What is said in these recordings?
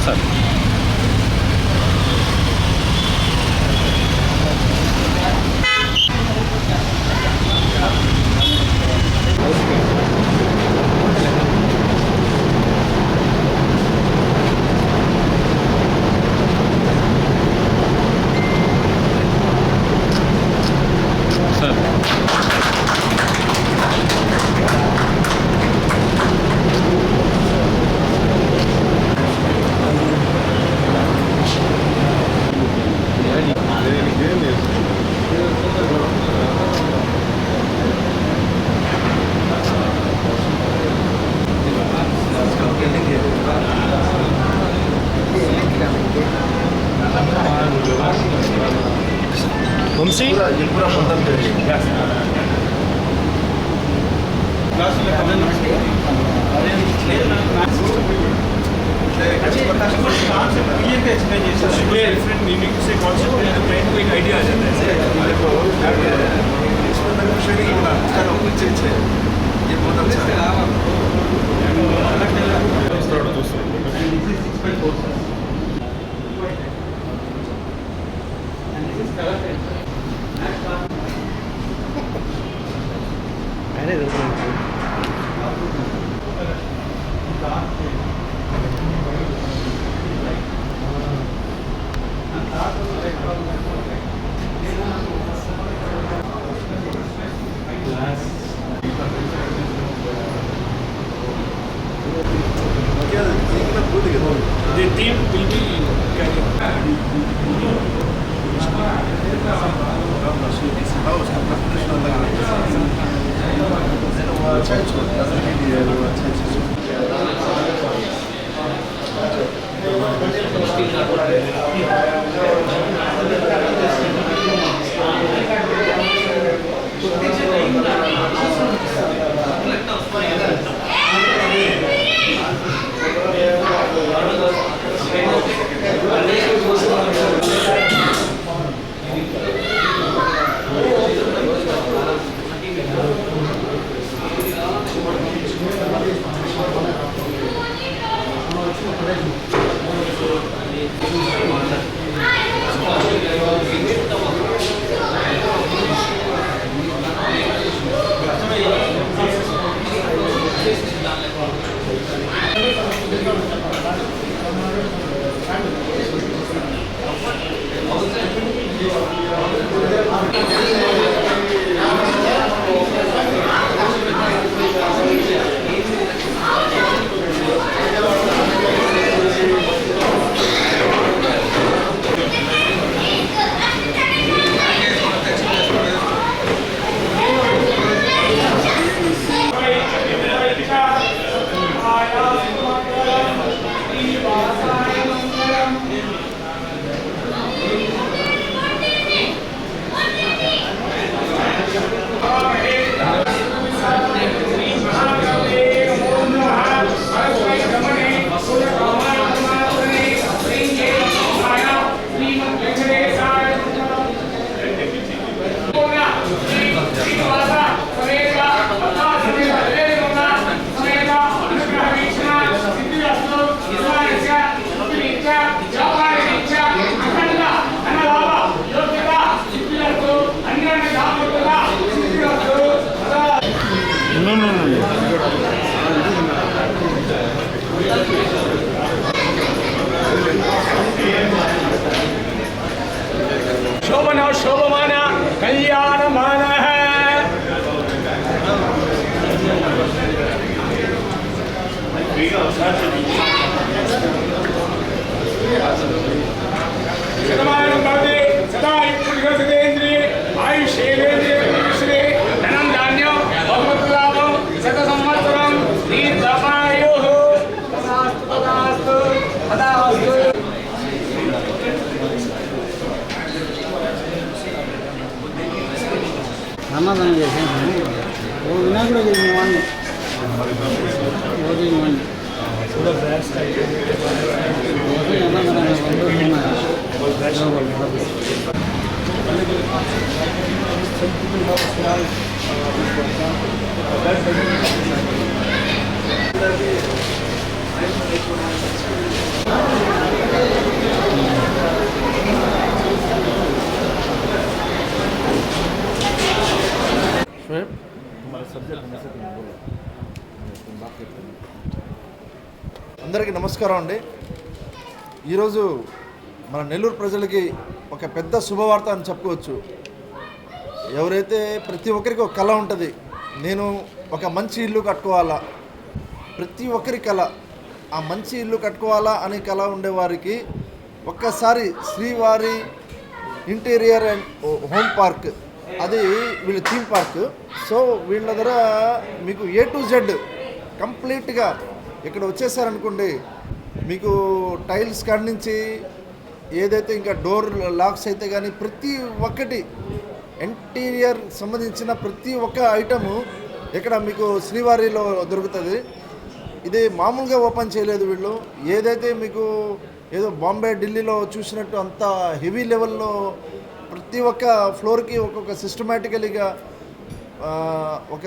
Sir. Vamshi The team will be शोभमान कल्याणमान शतमानं भवति सदा युक्तिर्गतेन्द्रिये आयुष्येन्द्रिये श्री धनं धान्यं बहुमतलाभं शतसंवत्सरं दीर्घायुः तदास्तु तदास्तु అన్నదానం చేసాను వినాయకుడు వాడిని రోజు వాడిని అన్నదానం सब्सक्राइब, तुम्हारे सब्जेक्ट में से तुम बोलो, तुम बात करते हो. అందరికీ నమస్కారం అండి. ఈరోజు మన నెల్లూరు ప్రజలకి ఒక పెద్ద శుభవార్త అని చెప్పుకోవచ్చు. ఎవరైతే ప్రతి ఒక్కరికి ఒక కళ ఉంటుంది, నేను ఒక మంచి ఇల్లు కట్టుకోవాలా, ప్రతి ఒక్కరి కళ ఆ మంచి ఇల్లు కట్టుకోవాలా అనే కళ ఉండేవారికి ఒక్కసారి శ్రీవారి ఇంటీరియర్ అండ్ హోమ్ పార్క్, అది వీళ్ళ థీమ్ పార్క్. సో వీళ్ళ దగ్గర మీకు A to Z కంప్లీట్గా ఇక్కడ వచ్చేసారనుకోండి, మీకు టైల్స్ కాడి నుంచి ఏదైతే ఇంకా డోర్ లాక్స్ అయితే కానీ ప్రతి ఒక్కటి ఇంటీరియర్ సంబంధించిన ప్రతి ఒక్క ఐటము ఇక్కడ మీకు శ్రీవారిలో దొరుకుతుంది. ఇది మామూలుగా ఓపెన్ చేయలేదు వీళ్ళు. ఏదైతే మీకు ఏదో బాంబే ఢిల్లీలో చూసినట్టు అంత హెవీ లెవెల్లో ప్రతి ఒక్క ఫ్లోర్కి ఒక్కొక్క సిస్టమేటికలీగా ఒక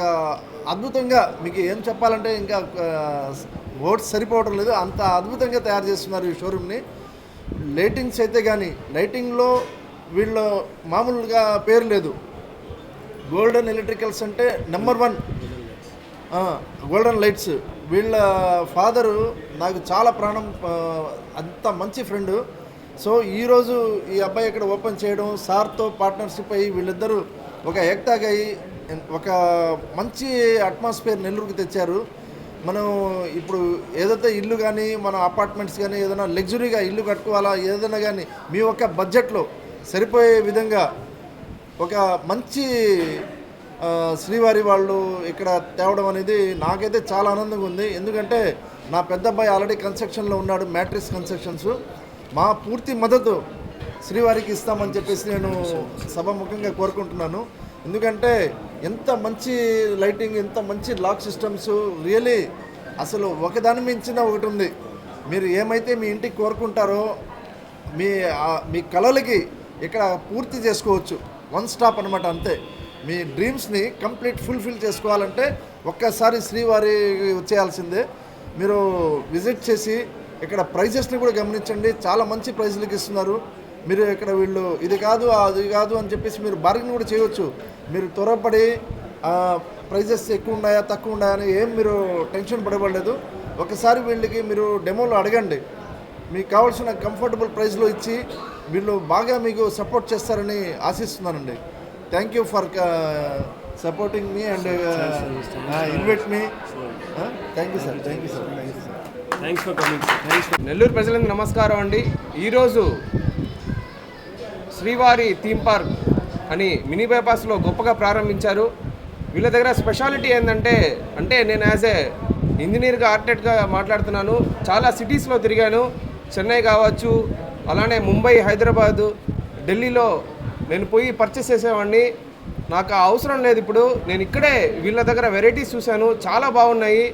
అద్భుతంగా, మీకు ఏం చెప్పాలంటే ఇంకా వర్డ్స్ సరిపోవడం లేదు, అంత అద్భుతంగా తయారు చేస్తున్నారు ఈ షోరూమ్ని. లైటింగ్స్ అయితే కానీ, లైటింగ్లో వీళ్ళు మామూలుగా పేరు లేదు. గోల్డెన్ ఎలక్ట్రికల్స్ అంటే నెంబర్ 1 గోల్డెన్ లైట్స్. వీళ్ళ ఫాదరు నాకు చాలా ప్రాణం, అంత మంచి ఫ్రెండు. సో ఈరోజు ఈ అబ్బాయి ఇక్కడ ఓపెన్ చేయడం, సార్తో పార్ట్నర్షిప్ అయ్యి వీళ్ళిద్దరూ ఒక ఏక్తాగ్ అయ్యి ఒక మంచి అట్మాస్ఫియర్ నెల్లూరుకి తెచ్చారు. మనం ఇప్పుడు ఏదైతే ఇల్లు కానీ, మన అపార్ట్మెంట్స్ కానీ ఏదైనా లగ్జరీగా ఇల్లు కట్టుకోవాలా, ఏదైనా కానీ మీ యొక్క బడ్జెట్లో సరిపోయే విధంగా ఒక మంచి శ్రీవారి వాళ్ళు ఇక్కడ తేవడం అనేది నాకైతే చాలా ఆనందంగా ఉంది. ఎందుకంటే నా పెద్ద అబ్బాయి ఆల్రెడీ కన్స్ట్రక్షన్లో ఉన్నాడు, మ్యాట్రిక్స్ కన్స్ట్రక్షన్స్. మా పూర్తి మద్దతు శ్రీవారికి ఇస్తామని చెప్పేసి నేను సభాముఖంగా కోరుకుంటున్నాను. ఎందుకంటే ఎంత మంచి లైటింగ్, ఎంత మంచి లాక్ సిస్టమ్స్, రియలీ అసలు ఒకదాని మించిన ఒకటి ఉంది. మీరు ఏమైతే మీ ఇంటికి కోరుకుంటారో మీ కళలకి ఇక్కడ పూర్తి చేసుకోవచ్చు. 1 స్టాప్ అనమాట, అంతే. మీ డ్రీమ్స్ని కంప్లీట్ ఫుల్ఫిల్ చేసుకోవాలంటే ఒక్కసారి శ్రీవారి వచ్చేయాల్సిందే. మీరు విజిట్ చేసి ఇక్కడ ప్రైజెస్ని కూడా గమనించండి, చాలా మంచి ప్రైజ్లకి ఇస్తున్నారు. మీరు ఇక్కడ వీళ్ళు ఇది కాదు అది కాదు అని చెప్పేసి మీరు బార్గెన్ కూడా చేయవచ్చు. మీరు త్వరపడి ప్రైజెస్ ఎక్కువ ఉన్నాయా తక్కువ ఉన్నాయా అని ఏం మీరు టెన్షన్ పడబడలేదు. ఒకసారి వీళ్ళకి మీరు డెమోలో అడగండి, మీకు కావాల్సిన కంఫర్టబుల్ ప్రైస్లో ఇచ్చి వీళ్ళు బాగా మీకు సపోర్ట్ చేస్తారని ఆశిస్తున్నానండి. Thank you for supporting me and invite me. Thank you sir. Thank you sir. Thank you sir. Thanks for coming. Nellore ప్రజలకు నమస్కారం అండి. ఈరోజు శ్రీవారి థీమ్ పార్క్ అని మినీ బైపాస్లో గొప్పగా ప్రారంభించారు. వీళ్ళ దగ్గర స్పెషాలిటీ ఏంటంటే, నేను యాజ్ ఏ ఇంజనీర్గా ఆర్కిటెక్ట్గా మాట్లాడుతున్నాను. చాలా సిటీస్లో తిరిగాను, చెన్నై కావచ్చు, అలానే ముంబై, హైదరాబాదు, ఢిల్లీలో నేను పోయి పర్చేస్ చేసేవాడిని. నాకు అవసరం లేదు. ఇప్పుడు నేను ఇక్కడే వీళ్ళ దగ్గర వెరైటీస్ చూశాను, చాలా బాగున్నాయి.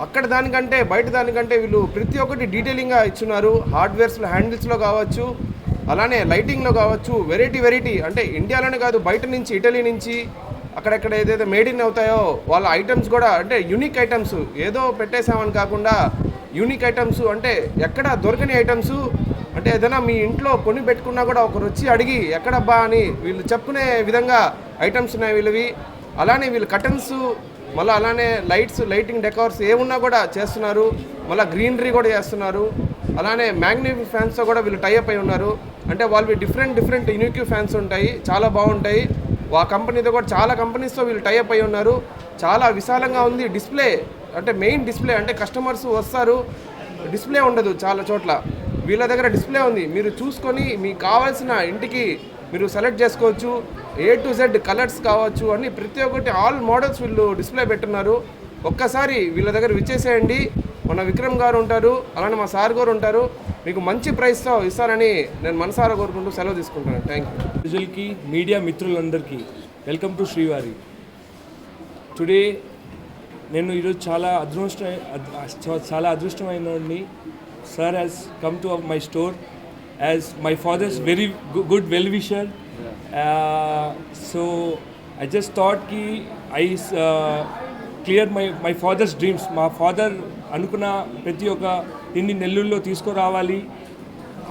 అక్కడ దానికంటే బయట దానికంటే వీళ్ళు ప్రతి ఒక్కటి డీటెయిలింగ్గా ఇచ్చున్నారు. హార్డ్వేర్స్లో, హ్యాండిల్స్లో కావచ్చు, అలానే లైటింగ్లో కావచ్చు, వెరైటీ అంటే ఇండియాలోనే కాదు, బయట నుంచి, ఇటలీ నుంచి అక్కడెక్కడ ఏదైతే మేడ్ ఇన్ అవుతాయో వాళ్ళ ఐటమ్స్ కూడా అంటే యూనిక్ ఐటమ్స్, ఏదో పెట్టేసామని కాకుండా యూనిక్ ఐటమ్స్, అంటే ఎక్కడ దొరకని ఐటమ్స్, అంటే ఏదైనా మీ ఇంట్లో కొని పెట్టుకున్నా కూడా ఒకరు వచ్చి అడిగి ఎక్కడబ్బా అని వీళ్ళు చెప్పుకునే విధంగా ఐటమ్స్ ఉన్నాయి వీళ్ళవి. అలానే వీళ్ళు కర్టన్స్, మళ్ళీ అలానే లైటింగ్ డెకార్స్ ఏమున్నా కూడా చేస్తున్నారు. మళ్ళీ గ్రీనరీ కూడా చేస్తున్నారు. అలానే మ్యాగ్నిఫిక్ ఫ్యాన్స్తో కూడా వీళ్ళు టైఅప్ అయి ఉన్నారు. అంటే వాళ్ళవి డిఫరెంట్ యూనిక్ ఫ్యాన్స్ ఉంటాయి, చాలా బాగుంటాయి. ఆ కంపెనీతో కూడా చాలా కంపెనీస్తో వీళ్ళు టైఅప్ అయి ఉన్నారు. చాలా విశాలంగా ఉంది. డిస్ప్లే అంటే మెయిన్ డిస్ప్లే, అంటే కస్టమర్స్ వస్తారు, డిస్ప్లే ఉండదు చాలా చోట్ల. వీళ్ళ దగ్గర డిస్ప్లే ఉంది. మీరు చూసుకొని మీకు కావాల్సిన ఇంటికి మీరు సెలెక్ట్ చేసుకోవచ్చు. A to Z కలర్స్ కావచ్చు, అన్ని ప్రతి ఒక్కటి ఆల్ మోడల్స్ వీళ్ళు డిస్ప్లే పెట్టున్నారు. ఒక్కసారి వీళ్ళ దగ్గర విచ్చేసేయండి. మన విక్రమ్ గారు ఉంటారు, అలానే మా సార్ గారు ఉంటారు. మీకు మంచి ప్రైస్తో ఇస్తారని నేను మనసారా కోరుకుంటూ సెలవు తీసుకుంటాను. థ్యాంక్ యూ. ప్రజలకి, మీడియా మిత్రులందరికీ వెల్కమ్ టు శ్రీవారి. టుడే నేను ఈరోజు చాలా అదృష్టమైనోడిని. Sir has come to my store as my father's very good well wisher. So I just thought కి I clear my father's dreams. మా ఫాదర్ అనుకున్న ప్రతి ఒక్క దీన్ని నెల్లూరులో తీసుకురావాలి.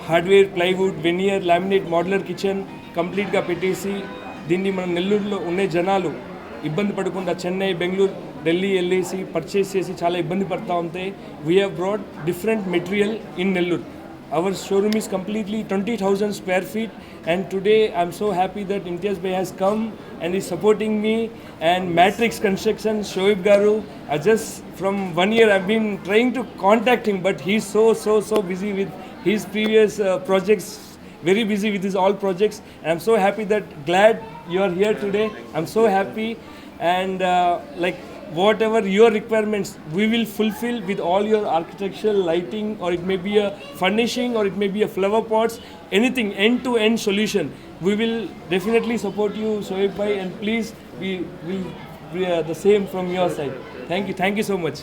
Hardware, plywood, veneer, laminate, modular kitchen కంప్లీట్గా పెట్టేసి దీన్ని మన నెల్లూరులో ఉండే జనాలు ఇబ్బంది పడకుండా చెన్నై బెంగళూరు ఢిల్లీ వెళ్ళేసి పర్చేస్ చేసి చాలా ఇబ్బంది పడతా ఉంటే we have broad different material in Nellore. Our showroom is completely 20,000 square feet, and today I'm so happy that Imtiaz Bhai has come and is supporting me. And Matrix Construction, Shoaib Garu, just from 1 year I've been trying to contact him, but he's so busy with his previous projects, very busy with his all projects. And I'm so happy that glad you are here today. I'm so happy, and like whatever your requirements we will fulfill with all your architectural lighting, or it may be a furnishing, or it may be a flower pots, anything end to end solution. We will definitely support you, Shoaib bhai, and please we will the same from your side. Thank you so much.